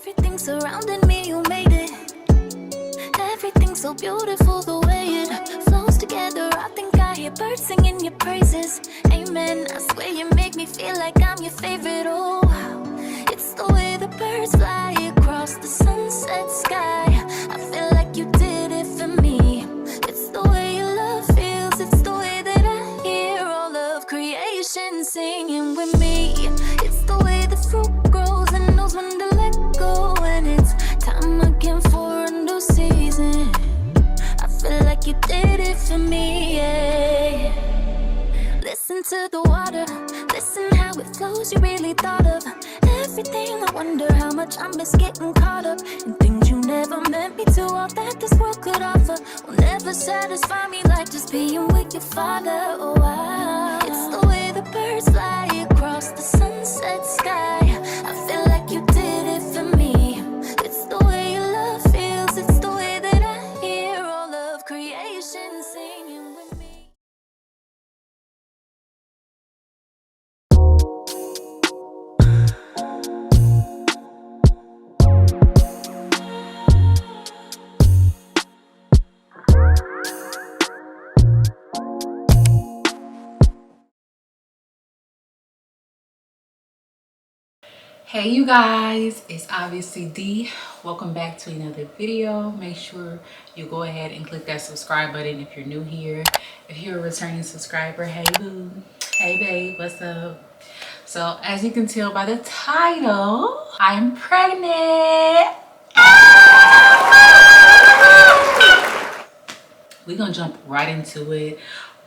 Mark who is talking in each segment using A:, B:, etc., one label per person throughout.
A: Everything surrounding me, you made it. Everything's so beautiful the way it flows together. I think I hear birds singing your praises. Amen. I swear you make me feel like I'm your favorite. Oh, it's the way the birds fly across the sunset sky. I feel like you did it for me. It's the way your love feels. It's the way that I hear all of creation singing with me. It's the way the fruit grows and knows when to let go. And it's time again for a new season. I feel like you did it for me, yeah. Listen to the water, listen how it flows. You really thought of everything. I wonder how much I miss getting caught up in things you never meant me to. All that this world could offer will never satisfy me like just being with your father. Oh, wow. It's the way the birds fly across the sunset sky. I feel like you did it for me. It's the way your love feels. It's the way that I hear all of creation singing with me.
B: Hey you guys, it's obviously D. Welcome back to another video. Make sure you go ahead and click that subscribe button if you're new here. If you're a returning subscriber, hey boo, hey babe, what's up? So as you can tell by the title, I'm pregnant. We're gonna jump right into it.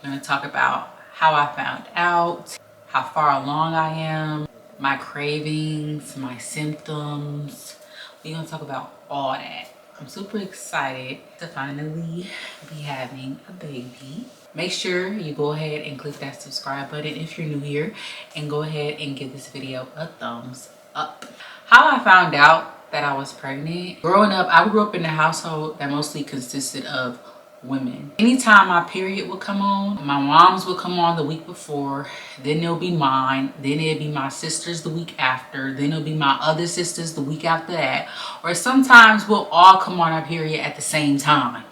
B: We're gonna talk about how I found out, how far along I am, my cravings, my symptoms. We're gonna talk about all that. I'm super excited to finally be having a baby. Make sure you go ahead and click that subscribe button if you're new here, and go ahead and give this video a thumbs up. How I found out that I was pregnant. Growing up, I grew up in a household that mostly consisted of women. Anytime my period would come on, my mom's would come on the week before, then it'll be mine, then it'll be my sister's the week after, then it'll be my other sisters the week after that, or sometimes we'll all come on our period at the same time.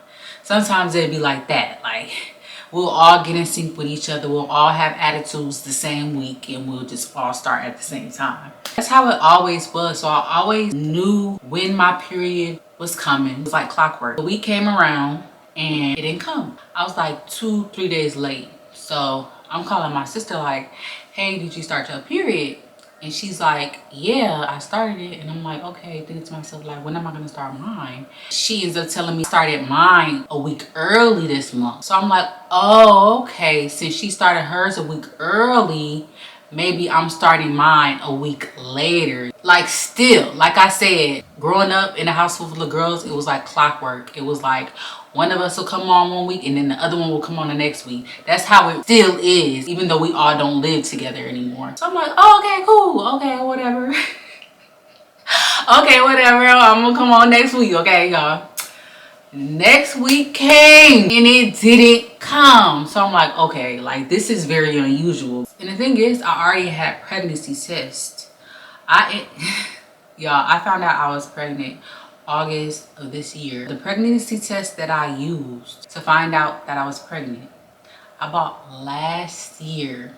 B: Sometimes it'll be like that, like we'll all get in sync with each other, we'll all have attitudes the same week, and we'll just all start at the same time. That's how it always was. So I always knew when my period was coming. It was like clockwork. The week came around and it didn't come. I was like 2-3 days late. So I'm calling my sister like, hey, did you start your period? And she's like, yeah, I started it. And I'm like, okay, thinking to myself, like, when am I gonna start mine? She ends up telling me I started mine a week early this month. So I'm like, oh, okay, since she started hers a week early, maybe I'm starting mine a week later. Like, still, like I said, growing up in a house full of girls, it was like clockwork. It was like one of us will come on one week and then the other one will come on the next week. That's how it still is, even though we all don't live together anymore. So I'm like, oh, okay, cool, okay, whatever. Okay, whatever, I'm gonna come on next week, okay, y'all. Next week came and it didn't come. So I'm like, okay, like this is very unusual. And the thing is, I already had pregnancy tests. Y'all, I found out I was pregnant August of this year. The pregnancy test that I used to find out that I was pregnant, I bought last year,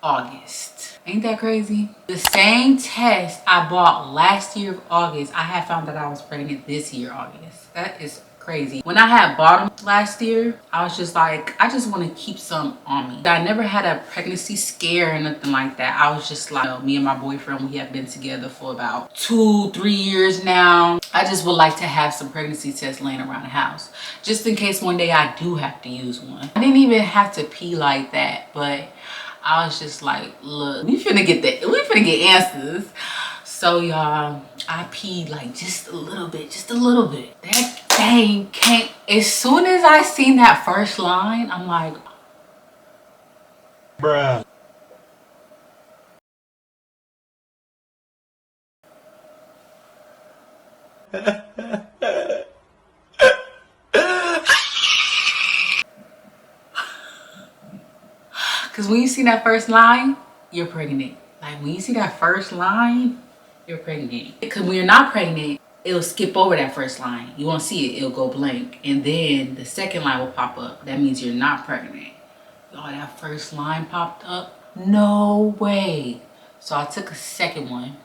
B: August. Ain't that crazy? The same test I bought last year of August, I had found that I was pregnant this year, August. That is crazy. When I had bought them last year, I was just like, I just want to keep some on me. I never had a pregnancy scare or nothing like that. I was just like, me and my boyfriend, we have been together for about 2-3 years now. I just would like to have some pregnancy tests laying around the house, just in case one day I do have to use one. I didn't even have to pee like that, but I was just like, look, we finna get answers. So y'all, I peed like just a little bit. That thing came. As soon as I seen that first line, I'm like, bruh. Because when you see that first line, you're pregnant. Like when you see that first line, you're pregnant. Because when you're not pregnant, it'll skip over that first line. You won't see it. It'll go blank. And then the second line will pop up. That means you're not pregnant. Y'all, that first line popped up. No way. So I took a second one.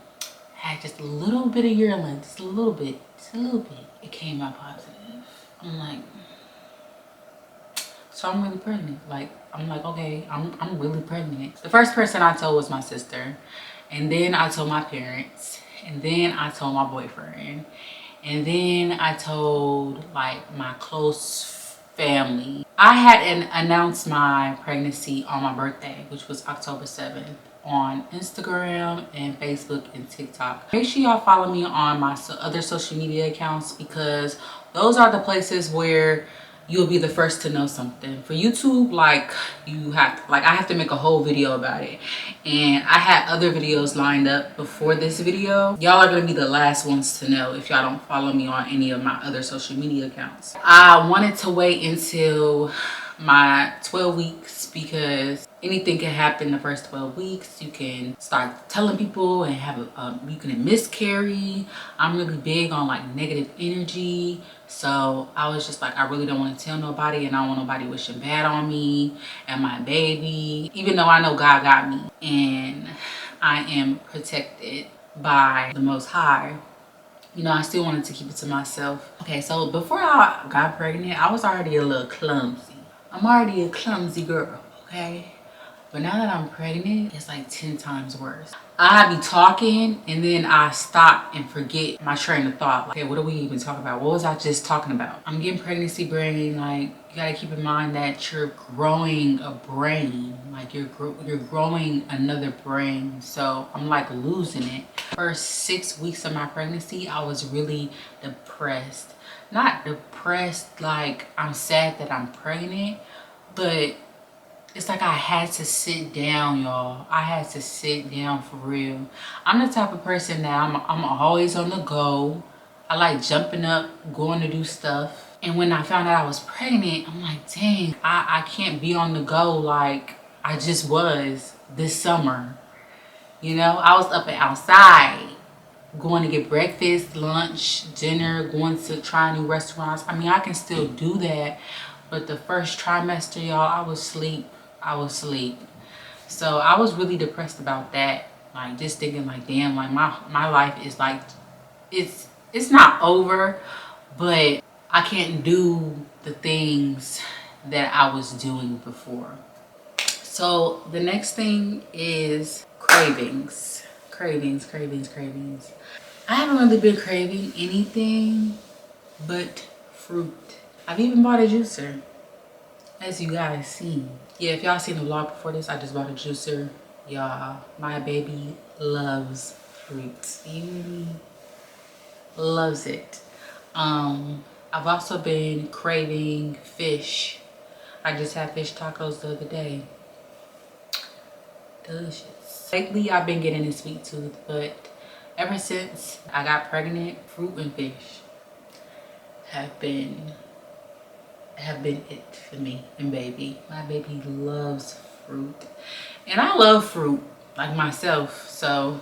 B: Had just a little bit of urine. Just a little bit. Just a little bit. It came out positive. I'm like, so I'm really pregnant. Like, I'm like, okay, I'm really pregnant. The first person I told was my sister. And then I told my parents. And then I told my boyfriend. And then I told like my close family. I had announced my pregnancy on my birthday, which was October 7th, on Instagram and Facebook and TikTok. Make sure y'all follow me on my other social media accounts, because those are the places where you'll be the first to know something. For YouTube, like, you have to, like, I have to make a whole video about it, and I had other videos lined up before this video. Y'all are gonna be the last ones to know if y'all don't follow me on any of my other social media accounts. I wanted to wait until my 12 weeks because anything can happen the first 12 weeks. You can start telling people and have you can miscarry. I'm really big on like negative energy. So I was just like, I really don't want to tell nobody, and I don't want nobody wishing bad on me and my baby, even though I know God got me and I am protected by the Most High. You know, I still wanted to keep it to myself. Okay, so before I got pregnant, I was already a little clumsy. I'm already a clumsy girl, okay? But now that I'm pregnant, it's like 10 times worse. I be talking and then I stop and forget my train of thought. Like, okay, what are we even talking about? What was I just talking about? I'm getting pregnancy brain. Like, you gotta keep in mind that you're growing a brain. Like, you're growing another brain. So I'm like losing it. First 6 weeks of my pregnancy, I was really depressed. Not depressed like I'm sad that I'm pregnant, but it's like I had to sit down, y'all. I had to sit down for real. I'm the type of person that I'm always on the go. I like jumping up, going to do stuff. And when I found out I was pregnant, I'm like, dang, I can't be on the go like I just was this summer. You know, I was up and outside, going to get breakfast, lunch, dinner, going to try new restaurants. I mean, I can still do that. But the first trimester, y'all, I was asleep. So I was really depressed about that. Like, just thinking like, damn, like my life is like, it's not over, but I can't do the things that I was doing before. So the next thing is cravings. Cravings. I haven't really been craving anything but fruit. I've even bought a juicer, as you guys see. Yeah, if y'all seen the vlog before this, I just bought a juicer. Y'all, my baby loves fruit. He loves it. I've also been craving fish. I just had fish tacos the other day. Delicious. Lately, I've been getting a sweet tooth, but ever since I got pregnant, fruit and fish have been it for me and baby. My baby loves fruit, and I love fruit like myself. So,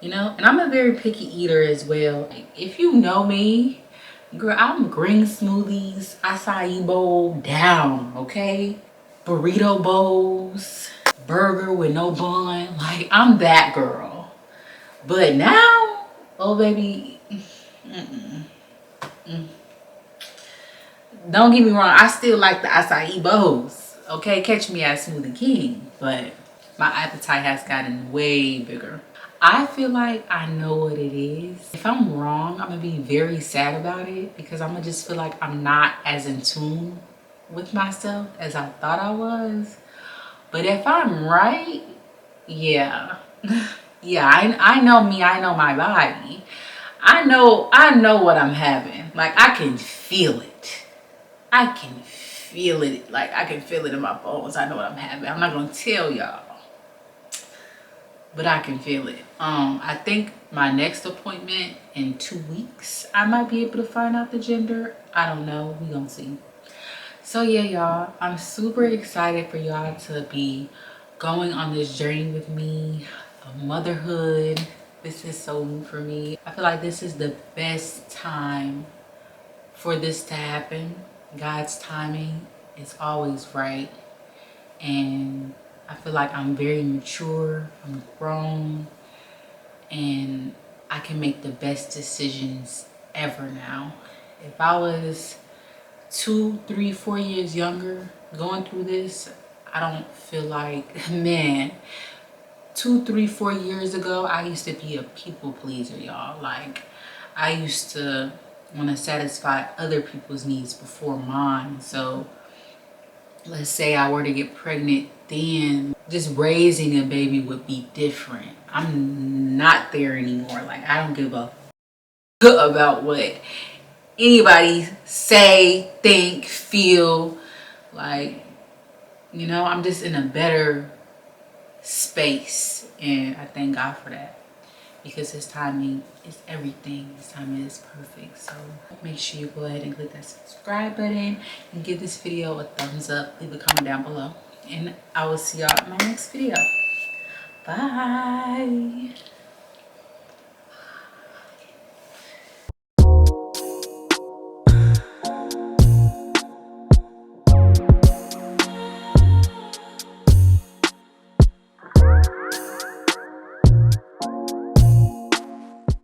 B: you know, and I'm a very picky eater as well. Like, if you know me, girl, I'm green smoothies, acai bowl down, okay? Burrito bowls, burger with no bun. Like, I'm that girl. But now, oh baby, don't get me wrong, I still like the acai bowls. Okay, catch me as Smoothie King, but my appetite has gotten way bigger. I feel like I know what it is. If I'm wrong, I'm gonna be very sad about it, because I'm gonna just feel like I'm not as in tune with myself as I thought I was. But if I'm right, yeah. Yeah, I know me, I know my body. I know what I'm having. Like, I can feel it. I can feel it. Like, I can feel it in my bones. I know what I'm having. I'm not gonna tell y'all, but I can feel it. I think my next appointment in 2 weeks, I might be able to find out the gender. I don't know. We gonna see. So yeah, y'all, I'm super excited for y'all to be going on this journey with me of motherhood. This is so new for me. I feel like this is the best time for this to happen. God's timing is always right. And I feel like I'm very mature, I'm grown, and I can make the best decisions ever now. If I was 2, 3, 4 years younger going through this, I don't feel like, man, 2, 3, 4 years ago, I used to be a people pleaser, y'all. Like, I used to want to satisfy other people's needs before mine. So let's say I were to get pregnant, then just raising a baby would be different. I'm not there anymore. Like, I don't give a about what anybody say, think, feel. Like, you know, I'm just in a better space, and I thank God for that, because his timing is everything. His timing is perfect. So make sure you go ahead and click that subscribe button and give this video a thumbs up. Leave a comment down below, and I will see y'all in my next video. Bye.